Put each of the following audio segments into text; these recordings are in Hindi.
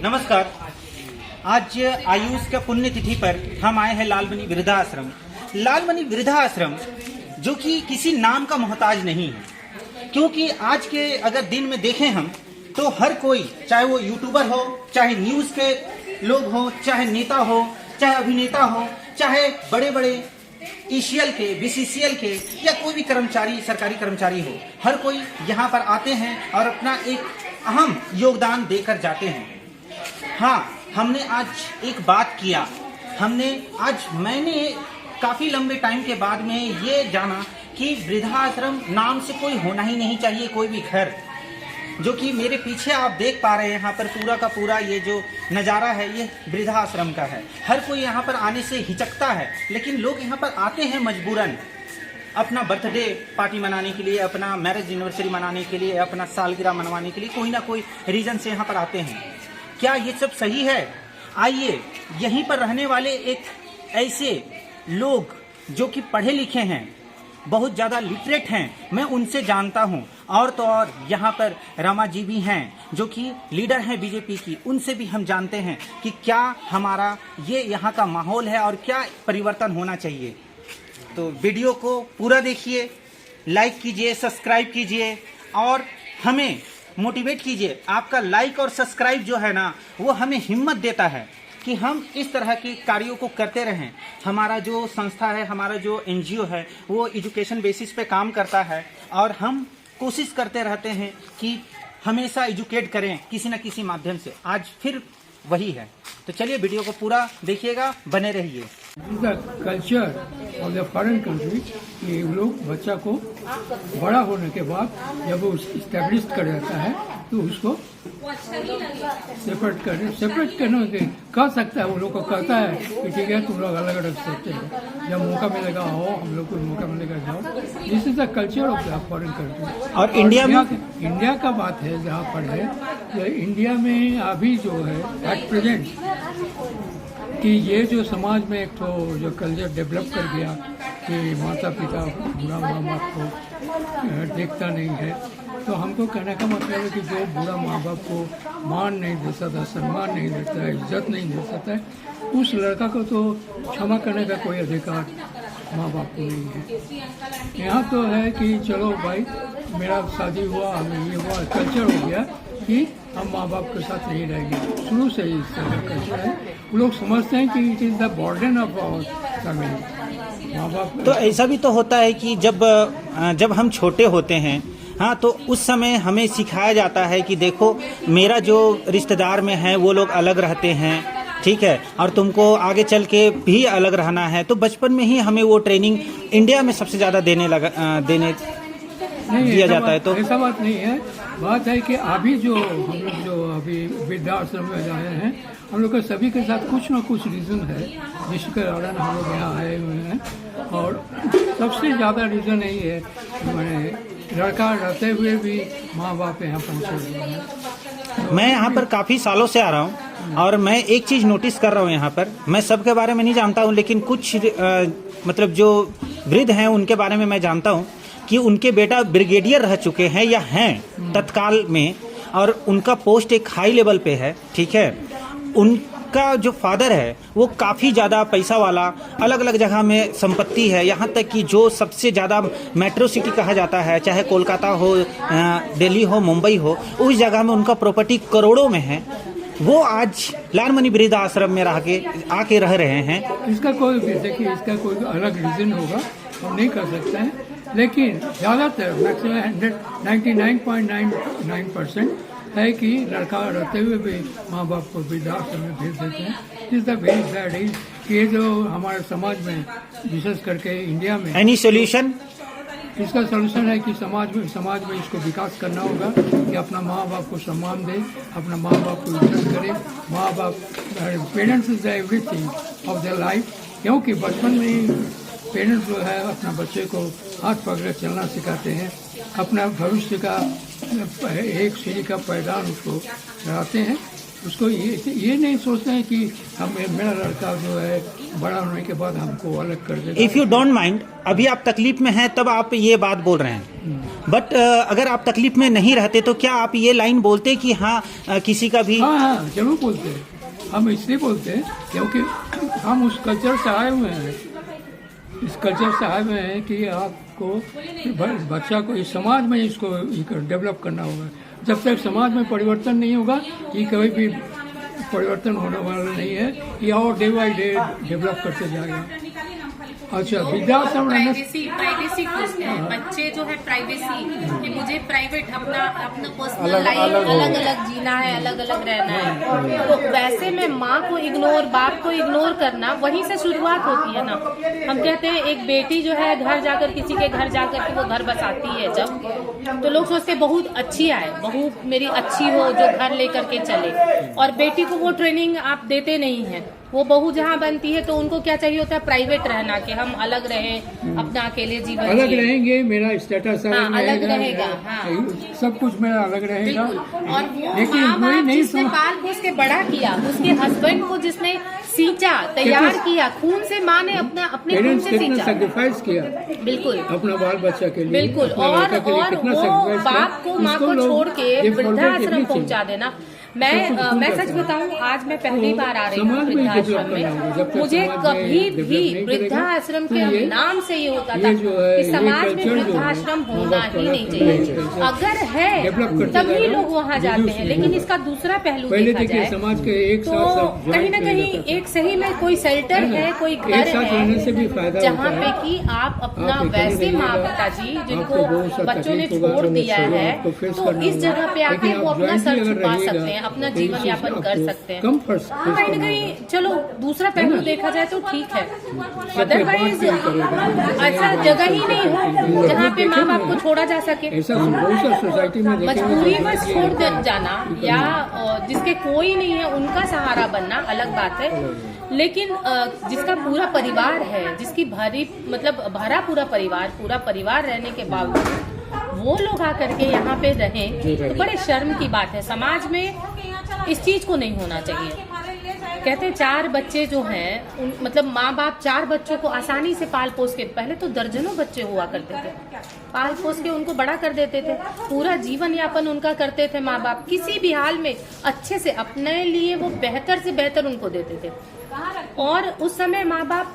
नमस्कार। आज आयुष का पुण्यतिथि पर हम आए हैं लालबनी वृद्धाश्रम। लालबनी वृद्धाश्रम जो कि किसी नाम का मोहताज नहीं है, क्योंकि आज के अगर दिन में देखें हम तो हर कोई, चाहे वो यूट्यूबर हो, चाहे न्यूज के लोग हो, चाहे नेता हो, चाहे अभिनेता हो, चाहे बड़े बड़े ईसीएल के, बीसीसीएल के या कोई भी कर्मचारी, सरकारी कर्मचारी हो, हर कोई यहाँ पर आते हैं और अपना एक अहम योगदान देकर जाते हैं। हाँ, हमने आज एक बात किया, मैंने काफी लंबे टाइम के बाद में ये जाना कि वृद्धाश्रम नाम से कोई होना ही नहीं चाहिए, कोई भी घर। जो कि मेरे पीछे आप देख पा रहे हैं, यहाँ पर पूरा का पूरा ये जो नज़ारा है ये वृद्धाश्रम का है। हर कोई यहाँ पर आने से हिचकता है, लेकिन लोग यहाँ पर आते हैं मजबूरन, अपना बर्थडे पार्टी मनाने के लिए, अपना मैरिज एनिवर्सरी मनाने के लिए, अपना सालगिरह मनवाने के लिए, कोई ना कोई रीज़न से यहाँ पर आते हैं। क्या ये सब सही है? आइए, यहीं पर रहने वाले एक ऐसे लोग जो कि पढ़े लिखे हैं, बहुत ज़्यादा लिटरेट हैं, मैं उनसे जानता हूं। और तो और यहाँ पर रमा जी भी हैं जो कि लीडर हैं बीजेपी की, उनसे भी हम जानते हैं कि क्या हमारा ये यहाँ का माहौल है और क्या परिवर्तन होना चाहिए। तो वीडियो को पूरा देखिए, लाइक कीजिए, सब्सक्राइब कीजिए और हमें मोटिवेट कीजिए। आपका लाइक और सब्सक्राइब जो है ना, वो हमें हिम्मत देता है कि हम इस तरह के कार्यों को करते रहें। हमारा जो संस्था है, हमारा जो एनजीओ है, वो एजुकेशन बेसिस पे काम करता है और हम कोशिश करते रहते हैं कि हमेशा एजुकेट करें किसी न किसी माध्यम से। आज फिर वही है, तो चलिए वीडियो को पूरा देखिएगा, बने रहिए। Culture of the foreign country, ये लोग बच्चा को बड़ा होने के बाद जब वो इस्टेब्लिश कर जाता है तो उसको सेपरेट करने के कर सकता है, वो लोग को कहता है कि ठीक है तुम लोग अलग अलग सकते हो, जब मौका मिलेगा आओ, हम लोग को मौका मिलेगा जाओ। This is the culture of the foreign country. और इंडिया का बात है जहाँ पर है, इंडिया में अभी जो है एट प्रेजेंट कि ये जो समाज में एक तो जो कल्चर डेवलप कर गया कि माता पिता बुरा माँ बाप को देखता नहीं है, तो हमको कहने का मतलब है कि जो बुरा माँ बाप को मान नहीं दे सकता, सम्मान नहीं देता है, इज्जत नहीं दे सकता है, उस लड़का को तो क्षमा करने का कोई अधिकार माँ बाप को नहीं है। यहाँ तो है कि चलो भाई मेरा शादी हुआ, हमें ये हुआ, कल्चर हो गया कि हम माँ बाप के साथ नहीं रहेंगे। शुरू से ही इस तरह कल्चर है। वो लोग समझते हैं कि it is the burden of our family. माँ बाप तो ऐसा भी तो होता है कि जब हम छोटे होते हैं, हाँ, तो उस समय हमें सिखाया जाता है कि देखो मेरा जो रिश्तेदार में है वो लोग अलग रहते हैं, ठीक है, और तुमको आगे चल के भी अलग रहना है। तो बचपन में ही हमें वो ट्रेनिंग इंडिया में सबसे ज़्यादा दिया जाता है। तो ऐसा बात नहीं है। बात है कि अभी जो हम लोग जो अभी वृद्धाश्रम में आए हैं, हम लोग का सभी के साथ कुछ ना कुछ रीज़न है जिसके कारण हम लोग यहाँ आए हुए हैं। और सबसे ज़्यादा रीज़न यही है, मैंने लड़का रहते हुए भी माँ बाप यहाँ पहुँचे हुए हैं। मैं यहाँ पर काफ़ी सालों से आ रहा हूँ और मैं एक चीज़ नोटिस कर रहा हूँ यहाँ पर, मैं सबके बारे में नहीं जानता हूँ, लेकिन कुछ मतलब जो वृद्ध हैं उनके बारे में मैं जानता हूँ कि उनके बेटा ब्रिगेडियर रह चुके हैं या हैं तत्काल में, और उनका पोस्ट एक हाई लेवल पे है, ठीक है। उनका जो फादर है वो काफ़ी ज़्यादा पैसा वाला, अलग अलग जगह में संपत्ति है, यहाँ तक कि जो सबसे ज़्यादा मेट्रो सिटी कहा जाता है, चाहे कोलकाता हो, दिल्ली हो, मुंबई हो, उस जगह में उनका प्रॉपर्टी करोड़ों में है। वो आज लालबनी वृद्धाश्रम में आके रह रहे हैं। इसका कोई देखिए, इसका कोई अलग रीज़न होगा, हम नहीं कर सकते हैं, लेकिन ज़्यादातर मैक्सिमम 99.99% है कि लड़का रहते हुए भी माँ बाप को वृद्धाश्रम में भेज देते हैं। इस द वेरी बैड इज कि ये जो हमारे समाज में, विशेष करके इंडिया में, एनी सोल्यूशन? इसका सोल्यूशन है कि समाज में इसको विकास करना होगा कि अपना माँ बाप को सम्मान दे, अपना माँ बाप को इज्जत करे। माँ बाप, parents is the everything of their life, क्योंकि बचपन में पेरेंट्स जो है अपना बच्चे को हाथ पकड़े चलना सिखाते हैं, अपना भविष्य का एक सीढ़ी का पैदान उसको कराते हैं। उसको ये नहीं सोचते हैं कि मेरा लड़का जो है बड़ा होने के बाद हमको अलग कर देगा। इफ़ यू डोंट माइंड, अभी आप तकलीफ में हैं तब आप ये बात बोल रहे हैं। बट अगर आप तकलीफ में नहीं रहते तो क्या आप ये लाइन बोलते कि हाँ किसी का भी हाँ जरूर बोलते हैं। हम इसलिए बोलते हैं क्योंकि हम उस कल्चर से आए हुए हैं, इस कल्चर से आए हुए हैं कि आपको बच्चा को इस समाज में इसको डेवलप करना होगा। जब तक समाज में परिवर्तन नहीं होगा ये कभी भी परिवर्तन होने वाला नहीं है, ये और डे बाई डे डेवलप करते जाएगा। अच्छा, वृद्धाश्रम प्राइवेसी खोजते हैं बच्चे जो है, प्राइवेसी कि मुझे प्राइवेट अपना पर्सनल लाइफ अलग अलग जीना है, अलग अलग रहना है। तो वैसे में माँ को इग्नोर, बाप को इग्नोर करना वहीं से शुरुआत होती है ना। हम कहते हैं एक बेटी जो है घर जाकर, किसी के घर जाकर के वो घर बसाती है जब, तो लोग सोचते बहुत अच्छी आए, बहू मेरी अच्छी हो जो घर लेकर के चले, और बेटी को वो ट्रेनिंग आप देते नहीं है। वो बहू जहाँ बनती है तो उनको क्या चाहिए होता है, प्राइवेट रहना, कि हम अलग रहें, अपना अकेले जीवन अलग जिए। रहेंगे, मेरा स्टेटस अलग रहेगा, हाँ। सब कुछ मेरा अलग रहेगा। बिल्कुल। और वो लेकिन माँ वही बाप नहीं जिसने पाल पोस के बड़ा किया, उसके हस्बैंड को जिसने सींचा, तैयार किया, खून से माँ ने अपने खून पेरेंट्स से कितना सींचा। सेक्रीफाइस किया बिल्कुल अपना बाल बच्चा के लिए, बिल्कुल। अपने और लड़का के लिए कितना वो sacrifice किया, बाप को माँ उसको को लोग छोड़ के ये forget वृद्धाश्रम करनी पहुंचा चाहिए। देना। सब मैं कुछ सच बताऊं, आज मैं पहली बार आ रही हूँ समाज में वृद्धाश्रम develop करना होगा। जब में। तक मुझे समाज में कभी develop भी नहीं करेगा, वृद्धाश्रम तो के ये- नाम से ये होता ये था जो है, कि ये समाज में culture जो है, वृद्धाश्रम होना माँ-बाप ही को नहीं अलग चाहिए। करना अगर है Develop करते तभी जाएगा, लोग वहाँ जाते reduce हैं, नहीं लेकिन होगा। इसका दूसरा पहलू पहले देखा देखिए जाए समाज के एक तो साथ सब कहीं ना joint कहीं रहता था। एक सही में कोई शेल्टर है, कोई एक घर साथ रहने से भी फायदा है जहाँ होता पे है। कि आप अपना आप अकेले वैसे माँ रहिएगा, पिताजी जिनको आपको बहुत सा बच्चों ने तकलीफ होगा, छोड़ तो दिया है, आपको face तो करना इस होगा। जगह पे आके लेकिन वो आप अपना jointly सर अगर छुपा रहिएगा, सकते हैं, अपना तो जीवन इस चीज़ यापन कर आपको सकते हैं। कम हाँ, कहीं ना कहीं चलो दूसरा पहलू देखा जाए तो ठीक है। अदरवाइज ऐसा जगह ही नहीं हो जहाँ पे माँ बाप को छोड़ा जा सके। ऐसा बहुत सा सोसाइटी में मजबूरी में छोड़ जाना या जिसके कोई नहीं है उनका सहारा बनना अलग बात है, लेकिन जिसका पूरा परिवार है, जिसकी भारी मतलब भरा पूरा परिवार रहने के बावजूद वो लोग आकर के यहाँ पे रहें तो बड़े शर्म की बात है। समाज में इस चीज को नहीं होना चाहिए। कहते हैं 4 बच्चे जो हैं मतलब माँ बाप 4 बच्चों को आसानी से पाल पोस के, पहले तो दर्जनों बच्चे हुआ करते थे, पाल पोस के उनको बड़ा कर देते थे, पूरा जीवन यापन उनका करते थे माँ बाप, किसी भी हाल में अच्छे से अपने लिए वो बेहतर से बेहतर उनको देते थे। और उस समय माँ बाप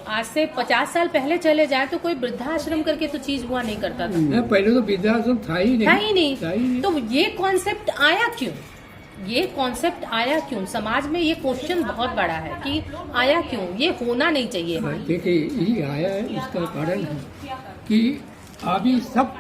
आज से 50 साल पहले चले जाए तो कोई वृद्धाश्रम करके तो चीज हुआ नहीं करता था। पहले तो वृद्धाश्रम था ही नहीं। तो ये कॉन्सेप्ट आया क्यों? ये कॉन्सेप्ट आया क्यों? समाज में ये क्वेश्चन बहुत बड़ा है कि आया क्यों? ये होना नहीं चाहिए। देखिए ये आया है, इसका कारण है कि अभी सब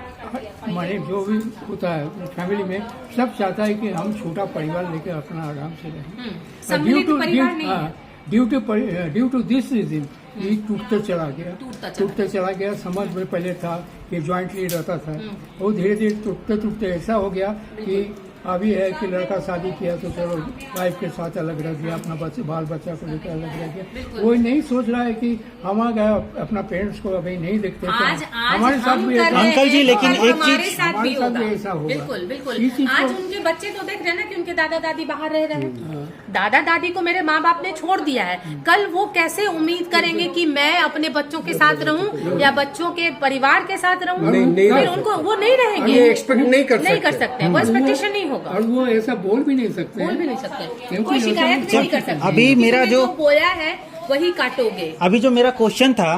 हमारे जो भी होता है फैमिली में सब चाहता है कि हम छोटा परिवार लेकर अपना आराम से रहें। सम्मिलित परिवार नहीं है। ड्यू टू दिस रीजन ये टूटते चला गया। समझ में पहले था कि ज्वाइंटली रहता था, वो धीरे धीरे टूटते ऐसा हो गया कि अभी है कि लड़का शादी किया तो चलो वाइफ के साथ अलग रह गया, अपना बाल बच्चा को लेकर अलग रह गया। वो नहीं सोच रहा है कि हम अपना पेरेंट्स को अभी नहीं देखते आज हमारे साथ भी अंकल जी, लेकिन एक चीज हमारे साथ भी ऐसा होगा। बिल्कुल। आज उनके बच्चे तो देख रहे हैं ना कि उनके दादा दादी बाहर रह रहे हैं, दादा दादी को मेरे माँ बाप ने छोड़ दिया है। कल वो कैसे उम्मीद करेंगे कि मैं अपने बच्चों के साथ रहूं या बच्चों के परिवार के साथ रहूं? फिर उनको वो नहीं रहेंगे, एक्सपेक्ट नहीं कर सकते, वो एक्सपेक्टेशन नहीं होगा, और वो ऐसा बोल भी नहीं सकते, कोई शिकायत नहीं कर सकते। अभी मेरा जो बोया है वही काटोगे। अभी जो मेरा क्वेश्चन था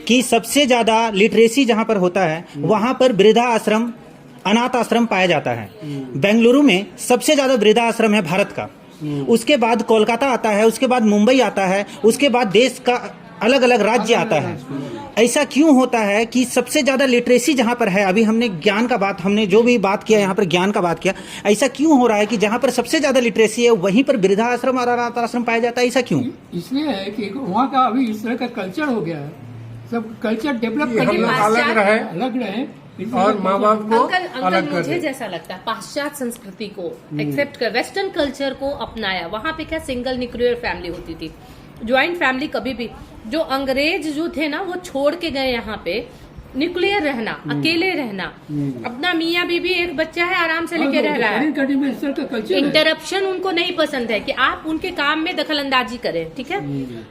कि सबसे ज्यादा लिटरेसी जहाँ पर होता है वहाँ पर वृद्धा आश्रम, अनाथ आश्रम पाया जाता है। बेंगलुरु में सबसे ज्यादा वृद्धा आश्रम है भारत का, उसके बाद कोलकाता आता है, उसके बाद मुंबई आता है, उसके बाद देश का अलग अलग राज्य आता है। ऐसा क्यों होता है कि सबसे ज्यादा लिटरेसी जहां पर है, अभी हमने ज्ञान का बात, हमने जो भी बात किया यहाँ पर ज्ञान का बात किया, ऐसा क्यों हो रहा है कि जहां पर सबसे ज्यादा लिटरेसी है वहीं पर वृद्धाश्रम और अनाथ आश्रम पाया जाता है? ऐसा क्यों? इसलिए है कि वहाँ का अभी इस तरह का कल्चर हो गया है, सब कल्चर डेवलप हम लोग अलग रहे और माँ बाप को अलग कर मुझे जैसा लगता है पाश्चात्य संस्कृति को एक्सेप्ट कर, वेस्टर्न कल्चर को अपनाया। वहाँ पे क्या सिंगल न्यूक्लियर फैमिली होती थी, ज्वाइंट फैमिली कभी भी। जो अंग्रेज जो थे ना वो छोड़ के गए यहाँ पे न्यूक्लियर रहना, अकेले रहना, अपना मियाँ बीबी एक बच्चा है आराम से लेके रह रहा है। फॉरेन कंट्री में इस तरह का कल्चर है। इंटरप्शन उनको नहीं पसंद है कि आप उनके काम में दखल अंदाजी करें, ठीक है।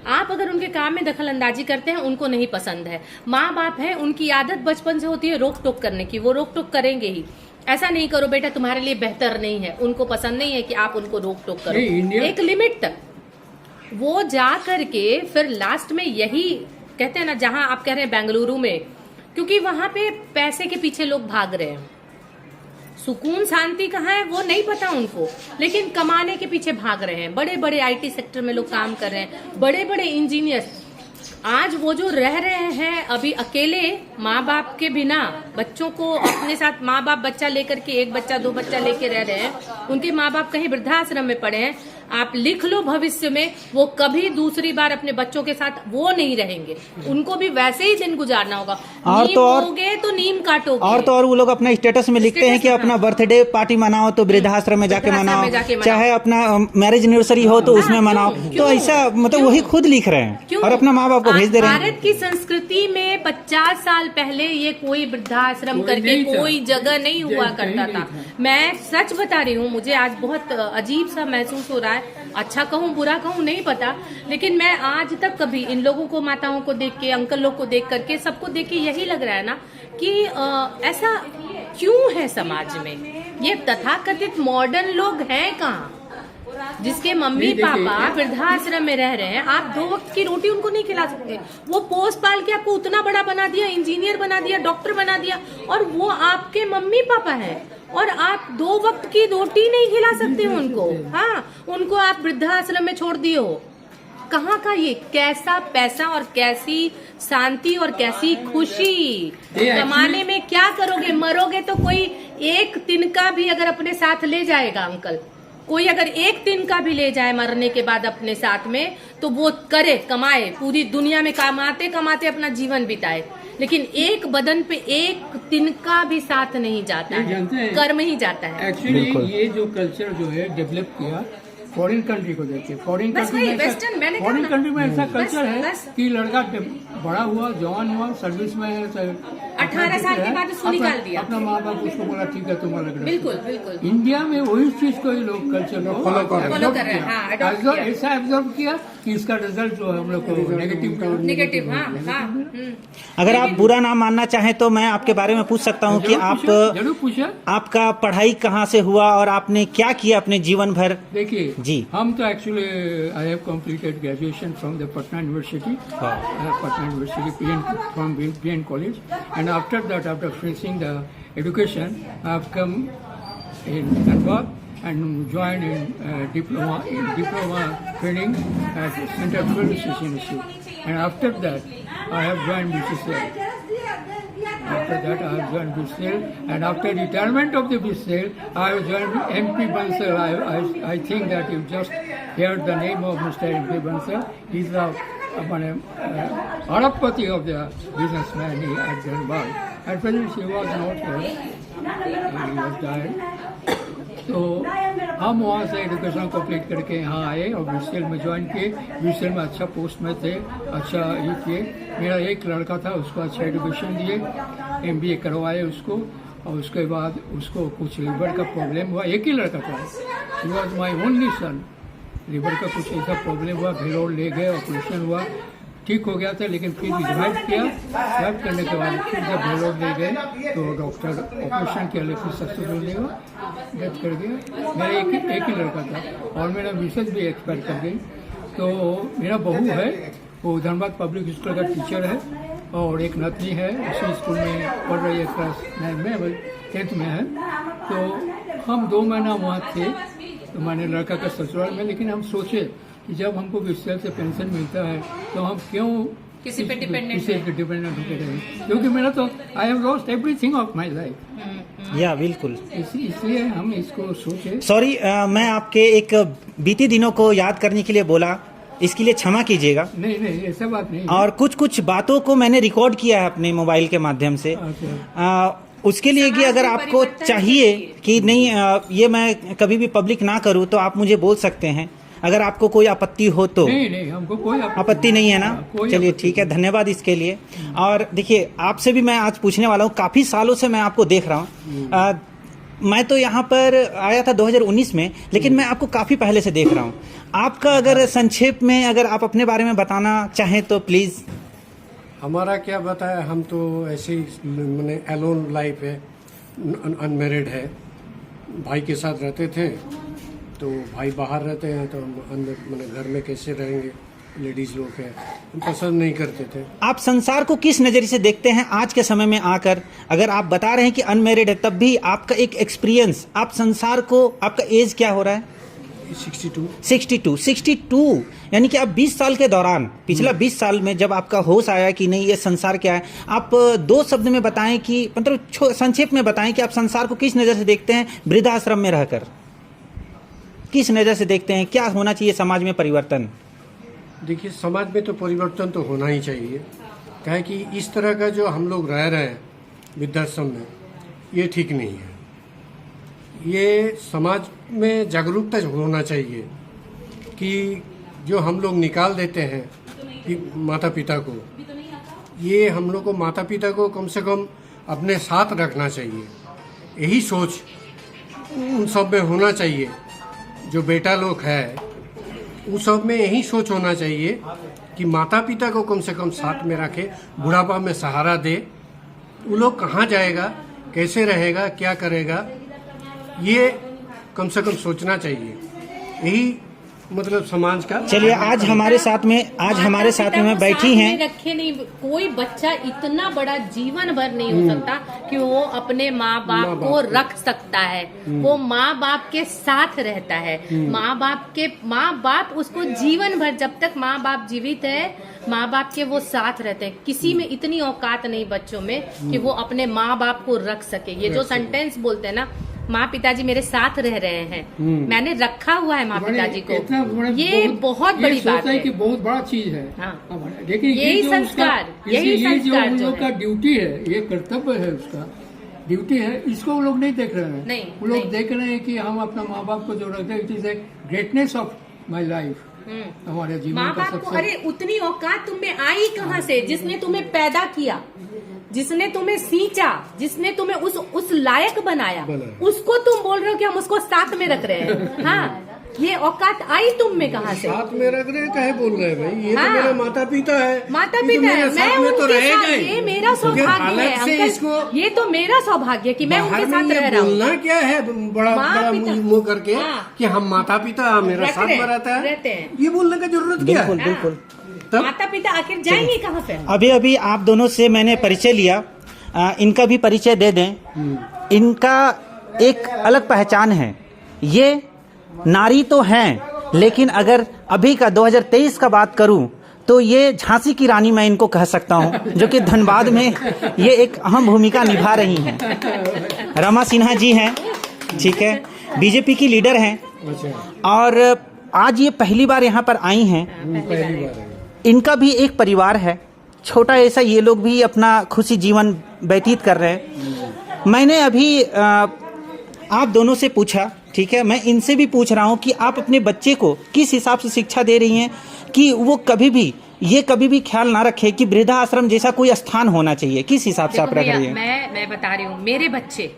आप अगर उनके काम में दखल अंदाजी करते हैं उनको नहीं पसंद है। माँ बाप है, उनकी आदत बचपन से होती है रोक टोक करने की, वो रोक टोक करेंगे ही। ऐसा नहीं करो बेटा तुम्हारे लिए बेहतर नहीं है, उनको पसंद नहीं है कि आप उनको रोक टोक करो, एक लिमिट तक। वो जा करके फिर लास्ट में यही कहते हैं ना, जहां आप कह रहे हैं बेंगलुरु में, क्योंकि वहां पे पैसे के पीछे लोग भाग रहे हैं, सुकून शांति कहाँ है वो नहीं पता उनको, लेकिन कमाने के पीछे भाग रहे हैं। बड़े बड़े आईटी सेक्टर में लोग काम कर रहे हैं, बड़े बड़े इंजीनियर्स। आज वो जो रह रहे हैं अभी अकेले माँ बाप के बिना, बच्चों को अपने साथ माँ बाप बच्चा लेकर के, एक बच्चा दो बच्चा लेके रह रहे हैं, उनके माँ बाप कहीं वृद्धाश्रम में पड़े हैं। आप लिख लो भविष्य में वो कभी दूसरी बार अपने बच्चों के साथ वो नहीं रहेंगे, उनको भी वैसे ही दिन गुजारना होगा। और नीम तो और बोगे तो नीम काटोगे। और तो और वो लोग अपना स्टेटस में लिखते हैं कि अपना बर्थडे पार्टी मनाओ तो वृद्धाश्रम में जाके वृद्धाश्रम में जाके मनाओ, मनाओ। चाहे अपना मैरिज एनिवर्सरी हो तो उसमें मनाओ। क्यों? तो ऐसा मतलब वही खुद लिख रहे हैं क्यों? और अपना माँ बाप को भेज दे रहे हैं। भारत की संस्कृति में 50 साल पहले ये कोई वृद्धाश्रम करके कोई जगह नहीं हुआ करता था। मैं सच बता रही हूँ, मुझे आज बहुत अजीब सा महसूस हो रहा है। अच्छा कहूँ बुरा कहूँ नहीं पता, लेकिन मैं आज तक कभी इन लोगों को, माताओं को देख के, अंकल लोग को देख करके, सबको देख के यही लग रहा है ना कि ऐसा क्यों है समाज में। ये तथाकथित मॉडर्न लोग हैं कहाँ, जिसके मम्मी पापा वृद्धाश्रम में रह रहे हैं। आप 2 वक्त की रोटी उनको नहीं खिला सकते। वो पोस पाल के आपको उतना बड़ा बना दिया, इंजीनियर बना दिया, डॉक्टर बना दिया, और वो आपके मम्मी पापा हैं, और आप 2 वक्त की रोटी नहीं खिला सकते उनको। हाँ, उनको आप वृद्धाश्रम में छोड़ दिए हो। कहाँ का ये कैसा पैसा और कैसी शांति और कैसी खुशी कमाने में क्या करोगे? मरोगे तो कोई एक तिनका भी अगर अपने साथ ले जाएगा अंकल, कोई अगर एक तिनका भी ले जाए मरने के बाद अपने साथ में, तो वो करे, कमाए, पूरी दुनिया में कमाते कमाते अपना जीवन बिताए, लेकिन एक बदन पे एक तिनका भी साथ नहीं जाता है, कर्म ही जाता है। एक्चुअली ये जो कल्चर जो है डेवलप किया फॉरेन कंट्री को देखिए। फॉरेन कंट्री में ऐसा कल्चर है कि लड़का बड़ा हुआ, जवान हुआ, सर्विस में है, 18 साल के बाद उसको निकाल दिया। अपना माँ बाप उसको बोला ठीक है तुम्हारा लड़का। बिल्कुल बिल्कुल। इंडिया में वही चीज को ही लोग कल्चर को फॉलो कर रहे हैं। हाँ, adopt किया। ऐसा एब्जॉर्व किया कि इसका रिजल्ट जो है हम लोग को नेगेटिव। हाँ। अगर आप बुरा ना मानना चाहें तो मैं आपके बारे में पूछ सकता हूं कि आप जरूर पूछा, आपका पढ़ाई कहाँ से हुआ और आपने क्या किया अपने जीवन भर? देखिए जी, हम तो actually I have completed graduation from the Patna university, from PN college, and after that, after finishing the education, I have come in Dhanbad and joined in diploma training at Center for Research Institute. And after that, I have joined BCCL. After that, I have joined BCCL, and after retirement of the BCCL, I have joined MP Bansal. I think that you just heard the name of Mr. MP Bansal. He's the Arabpati of the businessman at Dhanbad. At present, he was not here. He was died. तो हम वहाँ से एजुकेशन कंप्लीट करके यहाँ आए और BCCL में ज्वाइन किए। BCCL में अच्छा पोस्ट में थे, अच्छा ये किए। मेरा एक लड़का था, उसको अच्छा एजुकेशन दिए, MBA करवाए उसको, और उसके बाद उसको कुछ लीवर का प्रॉब्लम हुआ। एक ही लड़का था, he was my only son. Liver का कुछ ऐसा प्रॉब्लम हुआ, भेलोर ले गए, ऑपरेशन हुआ, ठीक हो गया था, लेकिन फिर भी रिवाइव किया। रिवाइव करने के बाद फिर जब भेलोर ले गए तो डॉक्टर ऑपरेशन किया, लेकिन सक्सेसफुल नहीं हुआ, डेथ कर गया। मेरा एक ही लड़का था, और मेरा मिसेज भी एक्सपायर कर गई। तो मेरा बहू है, वो धनबाद पब्लिक स्कूल का टीचर है, और एक नतनी है, उसी स्कूल में पढ़ रही है, क्लास 9 में, अभी 10th में है। तो हम 2 महीना वहाँ थे, तो मैंने लड़का का ससुराल में, लेकिन हम सोचे कि जब हमको BCCL से पेंशन मिलता है तो हम क्यों किसी पे डिपेंडेंट होते रहे, क्योंकि मेरा तो I have lost everything of my life. या बिल्कुल, इसलिए हम इसको सोचे। सॉरी, मैं आपके एक बीती दिनों को याद करने के लिए बोला, इसके लिए क्षमा कीजिएगा। नहीं, ऐसा बात नहीं। और कुछ बातों को मैंने रिकॉर्ड किया है अपने मोबाइल के माध्यम से। उसके लिए कि अगर आपको चाहिए कि नहीं ये मैं कभी भी पब्लिक ना करूं तो आप मुझे बोल सकते हैं। अगर आपको कोई आपत्ति हो तो। नहीं नहीं, हमको कोई आपत्ति नहीं है ना? कोई चलिए आपत्ति ठीक है, धन्यवाद इसके लिए। और देखिए, आपसे भी मैं आज पूछने वाला हूँ, काफ़ी सालों से मैं आपको देख रहा हूँ। मैं तो यहाँ पर आया था 2019 में, लेकिन मैं आपको काफ़ी पहले से देख रहा हूँ। आपका अगर संक्षेप में अगर आप अपने बारे में बताना चाहें तो प्लीज़। हमारा क्या बताया, हम तो ऐसे ही मैंने एलोन लाइफ है, अनमेरिड है। भाई के साथ रहते थे, तो भाई बाहर रहते हैं तो हम अंदर मैंने घर में कैसे रहेंगे, लेडीज लोग हैं, हम पसंद नहीं करते थे। आप संसार को किस नज़रिए से देखते हैं आज के समय में आकर? अगर आप बता रहे हैं कि अनमेरिड है, तब भी आपका एक एक्सपीरियंस, आप संसार को, आपका एज क्या हो रहा है? 62 यानी कि आप 20 साल के दौरान, पिछला 20 साल में जब आपका होश आया कि नहीं ये संसार क्या है, आप 2 शब्द में बताएं कि मतलब संक्षेप में बताएं कि आप संसार को किस नज़र से देखते हैं वृद्धाश्रम में रहकर? किस नज़र से देखते हैं, क्या होना चाहिए समाज में परिवर्तन? देखिए, समाज में तो परिवर्तन तो होना ही चाहिए, क्या है कि इस तरह का जो हम लोग रह रहे हैं वृद्धाश्रम में, ये ठीक नहीं है। ये समाज में जागरूकता होना चाहिए कि जो हम लोग निकाल देते हैं कि माता पिता को, ये हम लोग को माता पिता को कम से कम अपने साथ रखना चाहिए। यही सोच उन सब में होना चाहिए। जो बेटा लोग है उन सब में यही सोच होना चाहिए कि माता पिता को कम से कम साथ में रखे, बुढ़ापा में सहारा दे। वो लोग कहाँ जाएगा, कैसे रहेगा, क्या करेगा, ये कम से कम सोचना चाहिए। यही मतलब समाज का। चलिए, आज हमारे साथ में बैठी हैं। रखे नहीं, कोई बच्चा इतना बड़ा जीवन भर नहीं हो सकता कि वो अपने माँ बाप को रख सकता है। वो माँ बाप के साथ रहता है। माँ बाप उसको जीवन भर, जब तक माँ बाप जीवित है, माँ बाप के वो साथ रहते हैं। किसी में इतनी औकात नहीं बच्चों में कि वो अपने माँ बाप को रख सके। ये जो सेंटेंस बोलते हैं ना, माँ पिताजी मेरे साथ रह रहे हैं, मैंने रखा हुआ है माँ पिताजी को, ये बहुत बड़ी बात है कि बहुत बड़ा चीज है। हाँ। लेकिन यही संस्कार जो उन लोग का ड्यूटी है, ये कर्तव्य है, उसका ड्यूटी है, इसको वो लोग नहीं देख रहे हैं। नहीं, वो लोग देख रहे हैं कि हम अपना माँ बाप को जो रखते हैं, it is a greatness of my life, हमारे जीवन माँ का बाप को। सबसे। अरे उतनी औकात तुम में आई कहाँ से? जिसने तुम्हें पैदा किया, जिसने तुम्हें सींचा, जिसने तुम्हें उस लायक बनाया, उसको तुम बोल रहे हो कि हम उसको साथ में रख रहे हैं। हाँ, ये औकात आई तुम में कहाँ से? साथ में रख रहे कहे बोल रहे हैं भाई, ये हाँ। तो मेरे माता पिता है, माता पिता है, मैं उनके साथ, ये मेरा सौभाग्य है अंकल, इसको ये तो मेरा सौभाग्य है कि मैं उनके साथ रह रहा हूँ। बोलना क्या है बड़ा बड़ा मुंह करके कि हम माता पिता मेरा साथ में रहता है, ये बोलने का जरूरत क्या है? बिल्कुल। माता पिता आखिर जाएंगे कहाँ पे? अभी आप दोनों से मैंने परिचय लिया, इनका भी परिचय दे दें। इनका एक अलग पहचान है। ये नारी तो हैं, लेकिन अगर अभी का 2023 का बात करूं तो ये झांसी की रानी मैं इनको कह सकता हूं, जो कि धनबाद में ये एक अहम भूमिका निभा रही हैं। रमा सिन्हा जी हैं, ठीक है, बीजेपी की लीडर हैं, और आज ये पहली बार यहाँ पर आई हैं। पहली बार है। इनका भी एक परिवार है, छोटा ऐसा, ये लोग भी अपना खुशी जीवन व्यतीत कर रहे हैं। मैंने अभी आप दोनों से पूछा, ठीक है, मैं इनसे भी पूछ रहा हूँ कि आप अपने बच्चे को किस हिसाब से शिक्षा दे रही हैं कि वो कभी भी ख्याल ना रखे कि वृद्धाश्रम जैसा कोई स्थान होना चाहिए। किस हिसाब से आप रख रही हैं? मैं बता रही हूँ, मेरे बच्चे,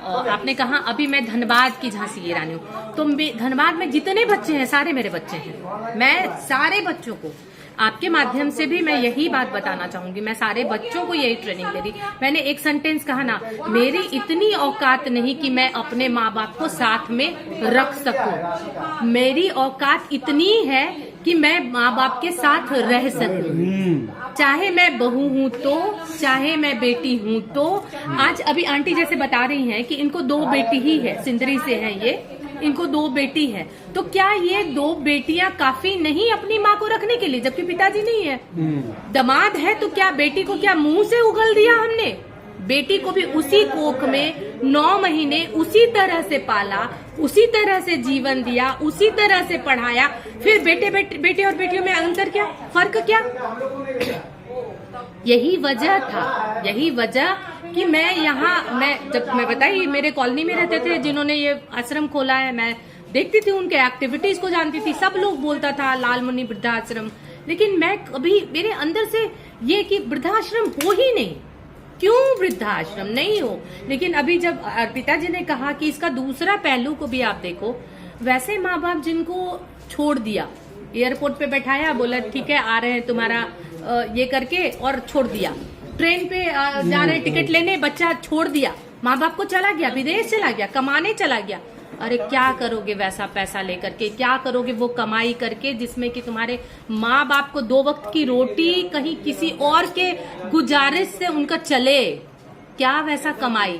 आपने कहा अभी मैं धनबाद की झांसी की रानी हूँ, तो धनबाद में जितने बच्चे हैं सारे मेरे बच्चे हैं। मैं सारे बच्चों को, आपके माध्यम से भी मैं यही बात बताना चाहूंगी, मैं सारे बच्चों को यही ट्रेनिंग दे रही। मैंने एक सेंटेंस कहा ना, मेरी इतनी औकात नहीं कि मैं अपने माँ बाप को साथ में रख सकूं, मेरी औकात इतनी है कि मैं माँ बाप के साथ रह सकूं, चाहे मैं बहू हूँ तो, चाहे मैं बेटी हूँ तो। आज अभी आंटी जैसे बता रही हैं कि इनको 2 बेटी ही है, सिंदरी से है ये, इनको 2 बेटी है, तो क्या ये 2 बेटियां काफी नहीं अपनी माँ को रखने के लिए, जबकि पिताजी नहीं है? दामाद है तो क्या बेटी को क्या मुंह से उगल दिया हमने? बेटी को भी उसी कोख में 9 महीने उसी तरह से पाला, उसी तरह से जीवन दिया, उसी तरह से पढ़ाया। फिर बेटे और बेटियों में अंतर क्या, फर्क क्या? यही वजह था, यही वजह कि मैं जब मैं बताई, मेरे कॉलोनी में रहते थे जिन्होंने ये आश्रम खोला है, मैं देखती थी, उनके एक्टिविटीज को जानती थी, सब लोग बोलता था लाल मुनि वृद्धाश्रम, लेकिन मैं कभी मेरे अंदर से ये कि वृद्धाश्रम हो ही नहीं, क्यों वृद्धाश्रम नहीं हो। लेकिन अभी जब अर्पिता जी ने कहा कि इसका दूसरा पहलू को भी आप देखो, वैसे माँ बाप जिनको छोड़ दिया, एयरपोर्ट पे बैठाया, बोला ठीक है आ रहे हैं तुम्हारा ये करके, और छोड़ दिया, ट्रेन पे जा रहे टिकट लेने, बच्चा छोड़ दिया, माँ बाप को चला गया, विदेश चला गया, कमाने चला गया। अरे क्या करोगे वैसा पैसा लेकर के, क्या करोगे वो कमाई करके जिसमें कि तुम्हारे माँ बाप को 2 वक्त की रोटी कहीं किसी और के गुजारिश से उनका चले, क्या वैसा कमाई।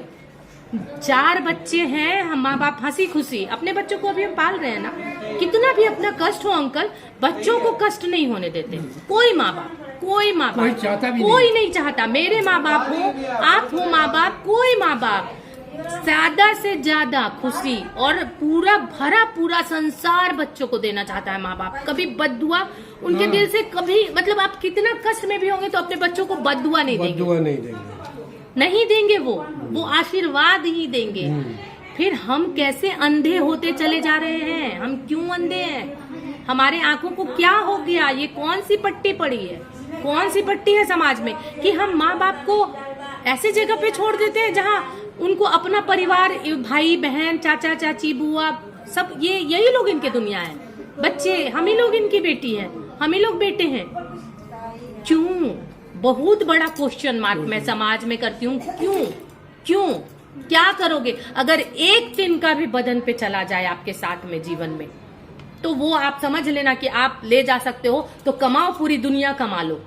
4 बच्चे हैं, हम माँ बाप हंसी खुशी अपने बच्चों को अभी हम पाल रहे हैं ना, कितना भी अपना कष्ट हो अंकल, बच्चों को कष्ट नहीं होने देते कोई माँ बाप, कोई माँ बाप कोई नहीं चाहता। मेरे माँ बाप हो, आप हो माँ बाप, कोई माँ बाप ज्यादा से ज्यादा खुशी और पूरा संसार बच्चों को देना चाहता है माँ बाप। कभी बद्दुआ उनके दिल से कभी, मतलब आप कितना कष्ट में भी होंगे तो अपने बच्चों को बद्दुआ नहीं देंगे, नहीं देंगे, वो आशीर्वाद ही देंगे। फिर हम कैसे अंधे होते चले जा रहे हैं, हम क्यों अंधे हैं, हमारे आंखों को क्या हो गया, ये कौन सी पट्टी पड़ी है, कौन सी पट्टी है समाज में कि हम माँ बाप को ऐसे जगह पे छोड़ देते हैं जहाँ उनको अपना परिवार, भाई बहन, चाचा चाची, बुआ, सब यही लोग इनके दुनिया है, बच्चे हम ही लोग इनकी बेटी है, हम ही लोग बेटे हैं। क्यों, बहुत बड़ा क्वेश्चन मार्क मैं समाज में करती हूँ, क्यों क्या करोगे अगर एक दिन का भी बदन पे चला जाए आपके साथ में जीवन में, तो वो आप समझ लेना कि आप ले जा सकते हो तो कमाओ, पूरी दुनिया कमा लो,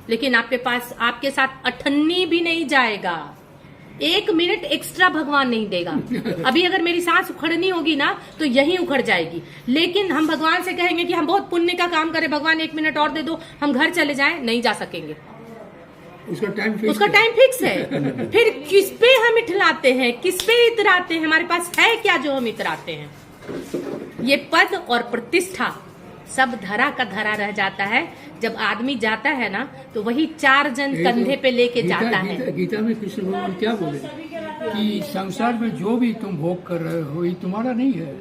लेकिन आपके पास आपके साथ अठन्नी भी नहीं जाएगा, 1 मिनट एक्स्ट्रा भगवान नहीं देगा। अभी अगर मेरी सांस उखड़नी होगी ना तो यहीं उखड़ जाएगी, लेकिन हम भगवान से कहेंगे कि हम बहुत पुण्य का काम करें, भगवान 1 मिनट और दे दो, हम घर चले जाएं, नहीं जा सकेंगे, उसका टाइम फिक्स है। फिर किस पे हम इठलाते हैं, किस पे इतराते हैं, हमारे पास है क्या जो हम इतराते हैं। ये पद और प्रतिष्ठा सब धरा का धरा रह जाता है। जब आदमी जाता है ना तो वही 4 जन कंधे पे लेके जाता है। गीता में कृष्ण भगवान क्या बोले कि संसार में जो भी तुम भोग कर रहे हो ये तुम्हारा नहीं है,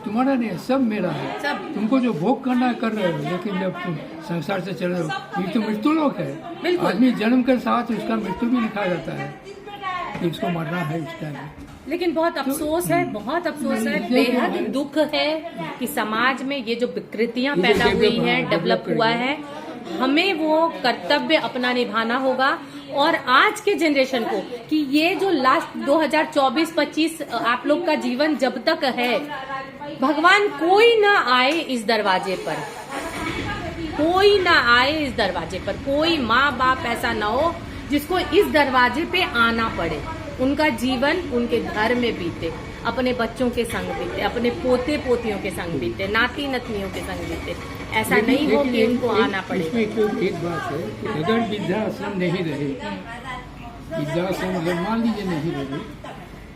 तुम्हारा नहीं है, सब मेरा है, सब तुमको जो भोग करना है कर रहे हो, लेकिन जब तुम संसार से चल रहे हो, ये तो मृत्यु लोक है। आदमी जन्म के साथ उसका मृत्यु भी लिखा जाता है कि उसको मरना है इस टाइम। लेकिन बहुत अफसोस है, बहुत अफसोस है, बेहद दुख है कि समाज में ये जो विकृतियां पैदा हुई हैं, डेवलप हुआ है, हमें वो कर्तव्य अपना निभाना होगा। और आज के जनरेशन को कि ये जो लास्ट 2024-25 आप लोग का जीवन जब तक है, भगवान कोई ना आए इस दरवाजे पर, कोई ना आए इस दरवाजे पर, कोई माँ बाप ऐसा ना हो जिसको इस दरवाजे पे आना पड़े, उनका जीवन उनके घर में बीते, अपने बच्चों के संग बीते, अपने पोते पोतियों के संग बीते, नाती नतनियों के संग बीते, ऐसा नहीं हो कि उनको आना पड़े। इसमें तो एक बात है कि अगर वृद्धाश्रम नहीं रहे, वृद्धाश्रम अगर मान लीजिए नहीं रहे,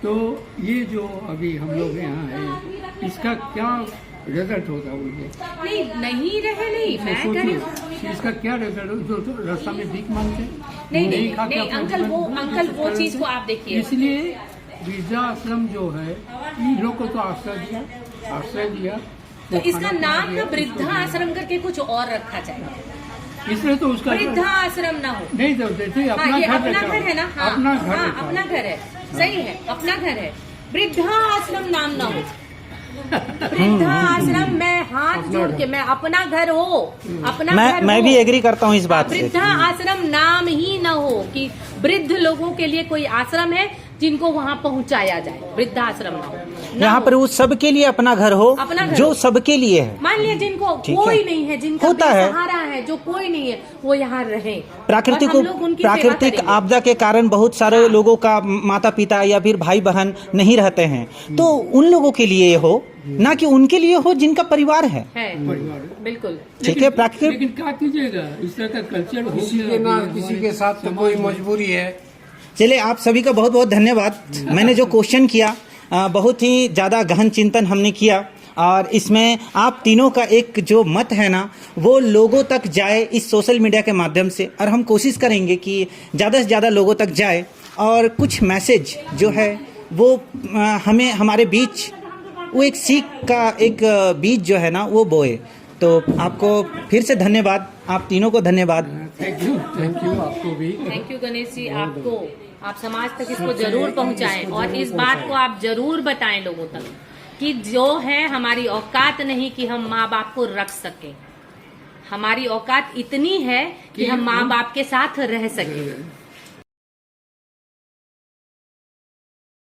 तो ये जो अभी हम लोग यहाँ हैं इसका क्या रिजल्ट होगा? वो नहीं रहे, नहीं मैं कह रही हूँ इसका क्या रिजल्ट, जो रास्ता में भीख मांगते नहीं अंकल वो चीज को आप देखिए। इसलिए वृद्धाश्रम जो है इन लोग को तो आश्रय दिया तो इसका नाम ना वृद्धाश्रम करके कुछ और रखा जाए, इसलिए तो उसका वृद्धाश्रम ना हो। नहीं तो देखिए अपना घर है ना, अपना घर है, सही है, अपना घर है, वृद्धाश्रम नाम ना हो। वृद्धाश्रम में हाथ जोड़ के, मैं अपना घर हो, मैं भी एग्री करता हूँ इस बात से। वृद्धाश्रम नाम ही न हो कि वृद्ध लोगों के लिए कोई आश्रम है जिनको वहाँ पहुँचाया जाए, वृद्धाश्रम ना हो। यहाँ पर वो सबके लिए अपना घर हो, जो सबके लिए है। मान लिया जिनको कोई नहीं है, जिनका सहारा है, जो कोई नहीं है, वो यहाँ रहे। प्राकृतिक आपदा के कारण बहुत सारे लोगों का माता पिता या फिर भाई बहन नहीं रहते हैं, तो उन लोगों के लिए हो, ना कि उनके लिए हो जिनका परिवार है। बिल्कुल ठीक है। लेकिन क्या कीजिएगा, इस तरह का कल्चर हो गया, किसी के साथ तो कोई मजबूरी है। चलिए, आप सभी का बहुत बहुत धन्यवाद। मैंने जो क्वेश्चन किया बहुत ही ज़्यादा गहन चिंतन हमने किया, और इसमें आप तीनों का एक जो मत है ना, वो लोगों तक जाए इस सोशल मीडिया के माध्यम से, और हम कोशिश करेंगे कि ज़्यादा से ज़्यादा लोगों तक जाए और कुछ मैसेज जो है वो हमें हमारे बीच वो एक सीख का एक बीज जो है ना वो बोए। तो आपको फिर से धन्यवाद, आप तीनों को धन्यवाद। थैंक यू आपको भी। थैंक यू गणेश जी, आपको। आप समाज तक इसको जरूर पहुंचाएं और इस बात को आप जरूर बताएं लोगों तक कि जो है हमारी औकात नहीं कि हम माँ बाप को रख सकें, हमारी औकात इतनी है कि हम माँ बाप के साथ रह सकें।